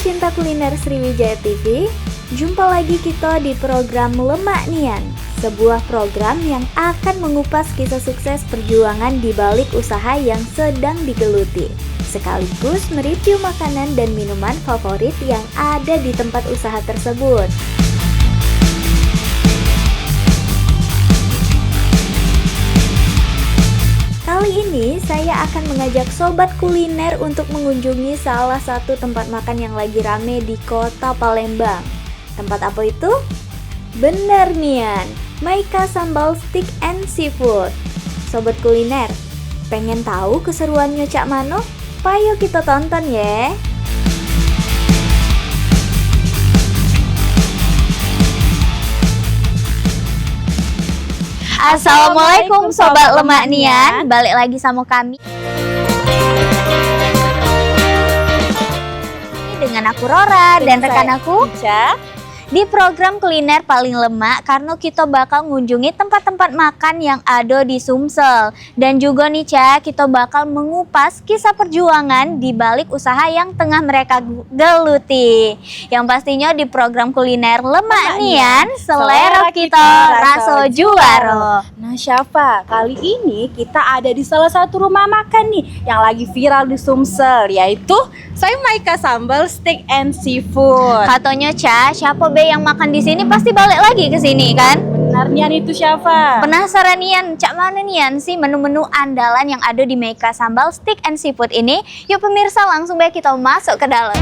pecinta kuliner Sriwijaya TV, jumpa lagi kita di program Lemak Nian, sebuah program yang akan mengupas kisah sukses perjuangan di balik usaha yang sedang digeluti, sekaligus mereview makanan dan minuman favorit yang ada di tempat usaha tersebut. Kali ini saya akan mengajak sobat kuliner untuk mengunjungi salah satu tempat makan yang lagi rame di kota Palembang. Tempat apa itu? Bener Nian, Maika Sambal Steak and Seafood. Sobat kuliner, pengen tahu keseruannya Cak Mano? Payo kita tonton ya. Assalamualaikum Sobat Lemak Nian, balik lagi sama kami. Dengan aku Rora dan rekan aku Ica di program kuliner paling lemak, karena kita bakal ngunjungi tempat-tempat makan yang ada di Sumsel. Dan juga nih Ca, kita bakal mengupas kisah perjuangan di balik usaha yang tengah mereka geluti. Yang pastinya di program kuliner Lemak Nian, selera kita rasa juara. Nah Syafa, kali ini kita ada di salah satu rumah makan nih yang lagi viral di Sumsel, yaitu Soy Maika Sambal Steak and Seafood. Katanya Ca, siapa be yang makan di sini pasti balik lagi ke sini kan? Benar Nian itu Syafa. Penasaran Nian, Cak mana Nian sih menu-menu andalan yang ada di Maika Sambal Steak and Seafood ini? Yuk pemirsa, langsung baik kita masuk ke dalam.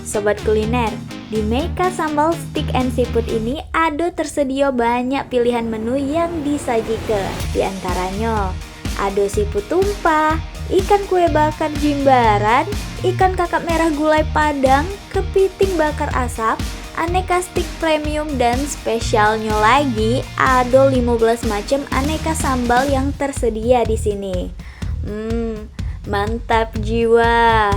Sobat kuliner, di Maika Sambal Steak and Seafood ini ada tersedia banyak pilihan menu yang disajikan. Di antaranya ada seafood tumpah, ikan kue bakar jimbaran, ikan kakap merah gulai padang, kepiting bakar asap, aneka steak premium, dan spesialnya lagi ada 15 macam aneka sambal yang tersedia di sini. Mantap jiwa.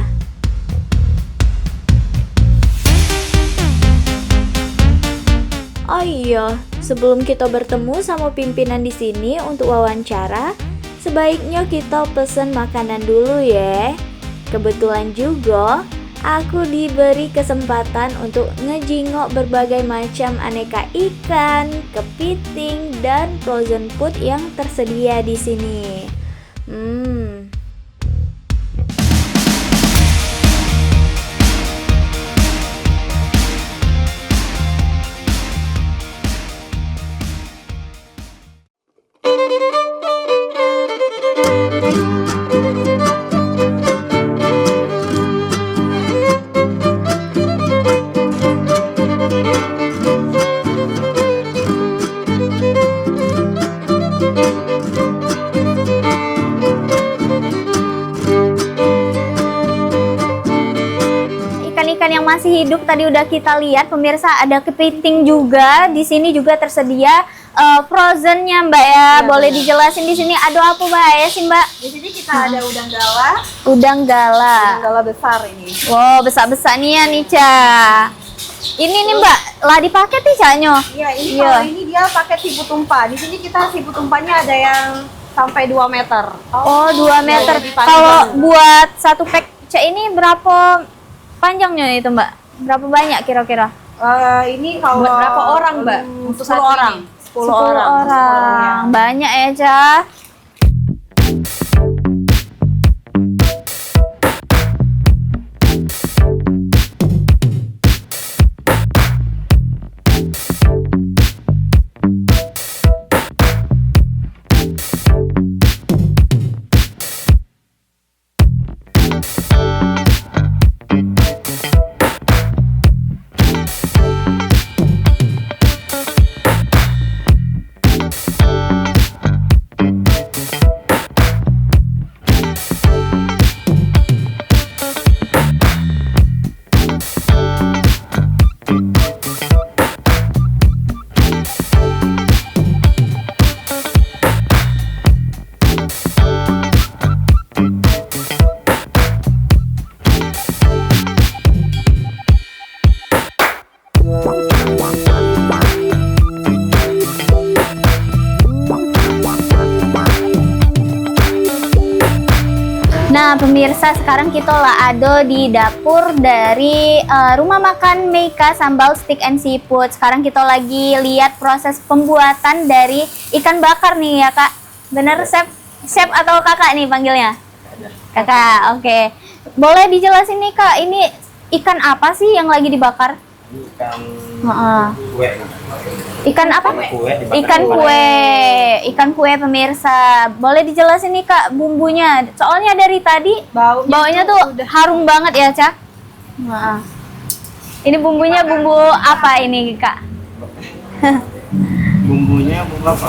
Oh iya, sebelum kita bertemu sama pimpinan di sini untuk wawancara, sebaiknya kita pesen makanan dulu ya. Kebetulan juga aku diberi kesempatan untuk ngejingok berbagai macam aneka ikan, kepiting, dan frozen food yang tersedia di sini. Ikan-ikan yang masih hidup tadi udah kita lihat pemirsa, ada kepiting juga. Di sini juga tersedia frozennya Mbak ya. Boleh dijelasin di sini ada apa Mbak ya sih Mbak? Di sini kita ada udang gala. Udang gala. Udang gala besar ini. Wow, besar-besar nih ya nih Ca. Ini nih Mbak, lah dipaket nih Canya. Iya, ini kalau ini dia pakai seafood tumpah. Di sini kita seafood tumpahnya ada yang sampai 2 meter. Oh, 2 meter. Kalau buat satu pack Ca ini berapa panjangnya itu Mbak? Berapa banyak kira-kira? Ini kalau berapa orang Mbak? Untuk 10 orang. 10 orang. Banyak ya Ca. pemirsa, sekarang kita lah ada di dapur dari rumah makan Meika Sambal Steak and Seafood. Sekarang kita lagi lihat proses pembuatan dari ikan bakar nih ya kak. Bener chef? Chef atau kakak nih panggilnya? Kakak, oke. Boleh dijelasin nih kak, ini ikan apa sih yang lagi dibakar? Ikan kue. Ikan apa? Ikan kue pemirsa. Boleh dijelasin nih kak bumbunya? Soalnya dari tadi baunya tuh harum banget ya cak. Ini bumbunya bumbu apa ini kak? Bumbunya bumbu apa?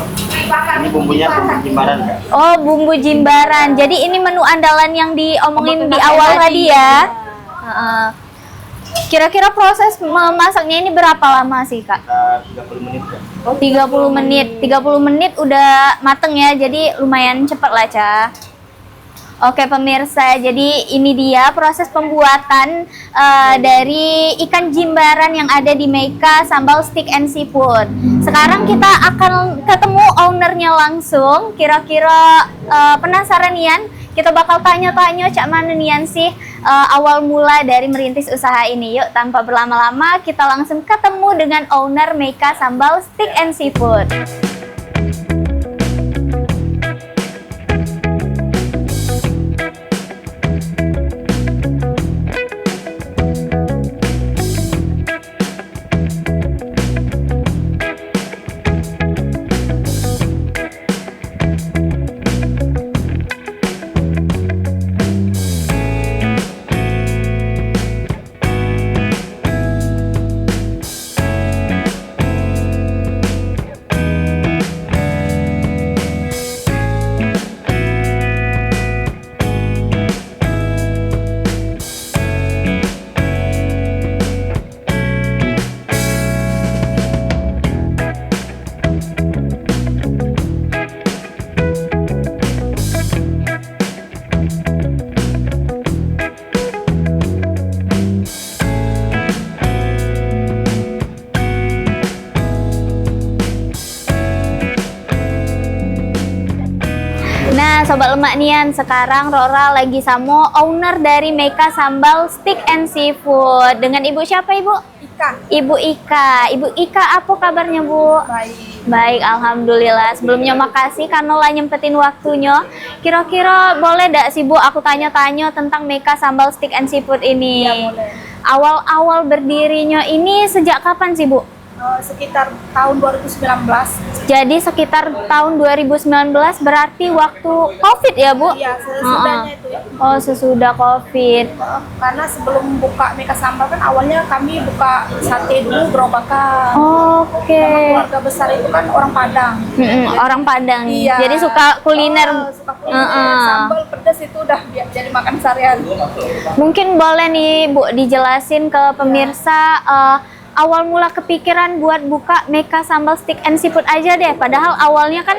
Ini bumbunya bumbu jimbaran. Oh, bumbu jimbaran. Jadi ini menu andalan yang diomongin di awal tadi ya. Kira-kira proses memasaknya ini berapa lama sih kak? 30 menit ya. Oh, 30 menit. 30 menit udah mateng ya. Jadi lumayan cepat lah cak. Oke pemirsa, jadi ini dia proses pembuatan dari ikan jimbaran yang ada di Meika Sambal Steak and Seafood. Sekarang kita akan ketemu ownernya langsung. Kira-kira penasaran Nian? Kita bakal tanya-tanya cak mana Nian sih awal mula dari merintis usaha ini. Yuk tanpa berlama-lama kita langsung ketemu dengan owner Meika Sambal Steak and Seafood. Nah Sobat Lemak Nian, sekarang Rora lagi sama owner dari Meika Sambal Steak and Seafood. Dengan ibu siapa ibu? Ika. Ibu Ika. Ibu Ika, apa kabarnya bu? Baik. Baik, alhamdulillah. Sebelumnya makasih karena lah nyempetin waktunya. Kira-kira boleh gak sih bu aku tanya-tanya tentang Meika Sambal Steak and Seafood ini? Ya boleh. Awal-awal berdirinya ini sejak kapan sih bu? Sekitar tahun 2019. Jadi sekitar tahun 2019 berarti waktu COVID ya bu? Iya, sesudahnya itu ya. Oh sesudah COVID. Karena sebelum buka Meika Sambal kan awalnya kami buka sate dulu, gerobakan. Oke. Keluarga besar itu kan orang Padang. Orang Padang. Iya. Jadi suka kuliner. Suka kuliner. Sambal pedas itu udah jadi makan seharian. Mungkin boleh nih bu dijelasin ke pemirsa awal mula kepikiran buat buka Meika Sambal Steak and Seafood aja deh. Padahal awalnya kan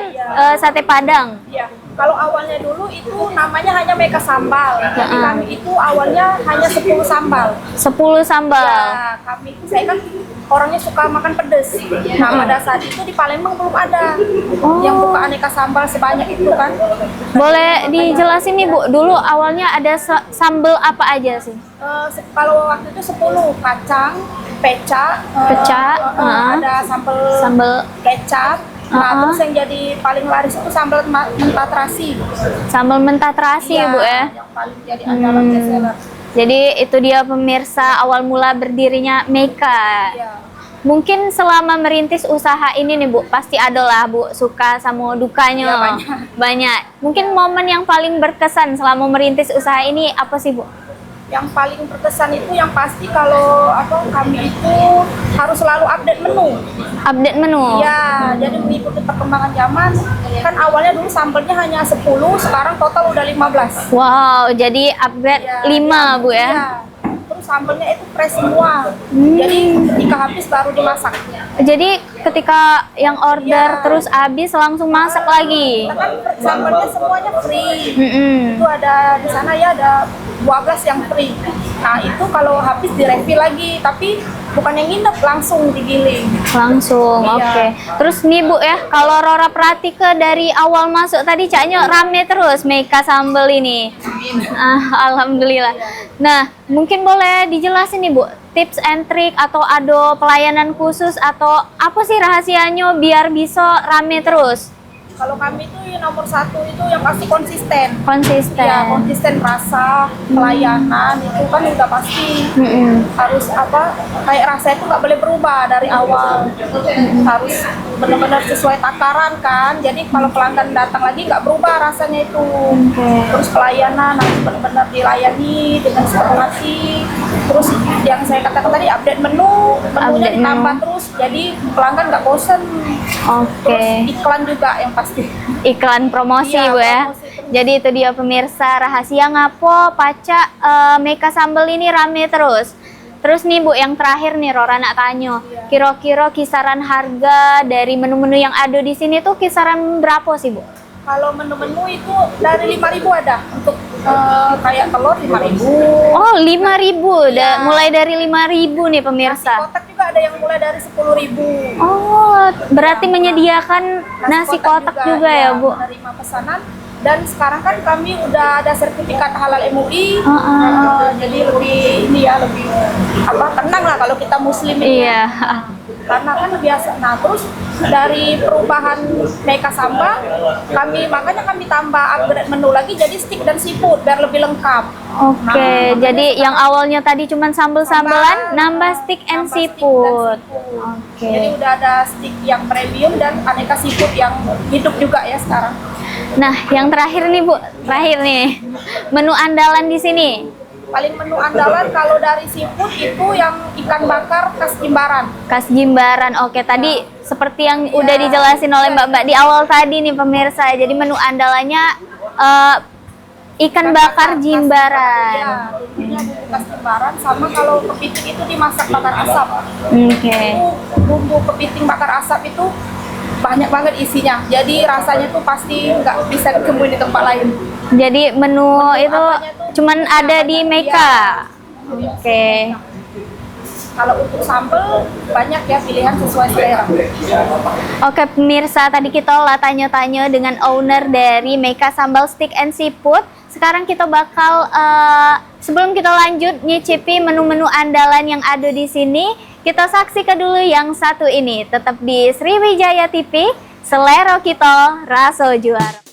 sate Padang. Iya. Kalau awalnya dulu itu namanya hanya Meika Sambal. Jadi kami itu awalnya hanya 10 sambal. 10 sambal. Ya, saya kan orangnya suka makan pedas. Nah, pada saat itu di Palembang belum ada yang buka aneka sambal sebanyak itu kan. Boleh dijelasin nih Bu, dulu awalnya ada sambal apa aja sih? Kalau waktu itu 10 kacang, pecah, ada sambal kecap. Nah, terus yang jadi paling laris itu sambal mentah terasi. Sambal mentah terasi ya, Bu ya? Yang paling jadi andalan bestseller. Jadi itu dia pemirsa awal mula berdirinya Meika. Iya. Mungkin selama merintis usaha ini nih Bu, pasti ada lah Bu suka sama dukanya. Ya, banyak. Mungkin momen yang paling berkesan selama merintis usaha ini apa sih Bu? Yang paling berkesan itu yang pasti kalau kami itu harus selalu update menu. Update menu? Iya, jadi mengikuti perkembangan zaman. Kan awalnya dulu sampelnya hanya 10, sekarang total udah 15. Wow, jadi upgrade 5 Bu ya? Iya. Terus sambelnya itu fresh semua. Jadi ketika habis baru dimasak. Jadi ketika yang order terus habis langsung masak lagi? Kan sambelnya semuanya free. Itu ada di sana ya ada 12 yang free. Nah itu kalau habis direfill lagi, tapi bukan yang nginep, langsung digiling. Langsung, Iya. oke. Terus nih Bu ya, kalau Rora perhatike dari awal masuk tadi Caknya rame terus Meika Sambal ini. Alhamdulillah. Nah, mungkin boleh dijelasin nih Bu, tips and trick atau ada pelayanan khusus atau apa sih rahasianya biar bisa rame terus? Kalau kami itu nomor satu itu yang pasti konsisten. Konsisten. Ya, konsisten rasa, pelayanan itu kan udah pasti. Harus apa, kayak rasa itu nggak boleh berubah dari awal. Harus benar-benar sesuai takaran kan. Jadi kalau pelanggan datang lagi nggak berubah rasanya itu. Terus pelayanan harus benar-benar dilayani dengan sepenuh hati. Terus yang saya katakan tadi update menunya ditambah terus. Jadi pelanggan nggak bosen. Terus iklan juga yang pasti. Iklan promosi Iya, Bu ya. promosi terus. Jadi itu dia pemirsa rahasia ngapo Paca Meika Sambal ini rame terus. Terus nih Bu, yang terakhir nih Rora nak tanya, kira-kira kisaran harga dari menu-menu yang ada di sini tuh kisaran berapa sih Bu? Kalau menu-menu itu dari 5.000 ada untuk kayak telur 5.000. Oh 5.000, Iya. mulai dari 5.000 nih Nasi pemirsa. kotak juga ada yang mulai dari 10.000. Oh berarti menyediakan nasi kotak juga ya Bu? Menerima pesanan. Dan sekarang kan kami udah ada sertifikat halal MUI, jadi lebih ini ya, lebih apa, tenang lah kalau kita muslim ini. Iya. Karena kan biasa. Nah terus dari perubahan Meika Sambal, makanya kami tambah upgrade menu lagi jadi steak dan seafood biar lebih lengkap. Oke, jadi yang awalnya tadi cuman sambel-sambelan, nambah steak and Nambah steak dan seafood. seafood. Oke. Jadi udah ada steak yang premium dan aneka seafood yang hidup juga ya sekarang. Nah, yang terakhir nih Bu, terakhir nih, menu andalan di sini. Paling menu andalan kalau dari seafood itu yang ikan bakar khas Jimbaran. Khas Jimbaran. Oke, tadi seperti yang udah dijelasin oleh Mbak-mbak di awal tadi nih pemirsa. Jadi menu andalannya ikan bakar Jimbaran. Iya, bumbunya bumbu khas Jimbaran, sama kalau kepiting itu dimasak bakar asap. Oke. Itu bumbu kepiting bakar asap itu banyak banget isinya. Jadi rasanya tuh pasti nggak bisa ditemuin di tempat lain. Jadi menu itu apanya tuh cuman ada di Meika. Iya. Oke. Kalau untuk sambal banyak ya pilihan sesuai selera. Oke pemirsa, tadi kita lah tanya-tanya dengan owner dari Meika Sambal Steak and Seafood. Sekarang kita bakal sebelum kita lanjut nyicipi menu-menu andalan yang ada di sini, kita saksikan dulu yang satu ini. Tetap di Sriwijaya TV, selera kita rasa juara.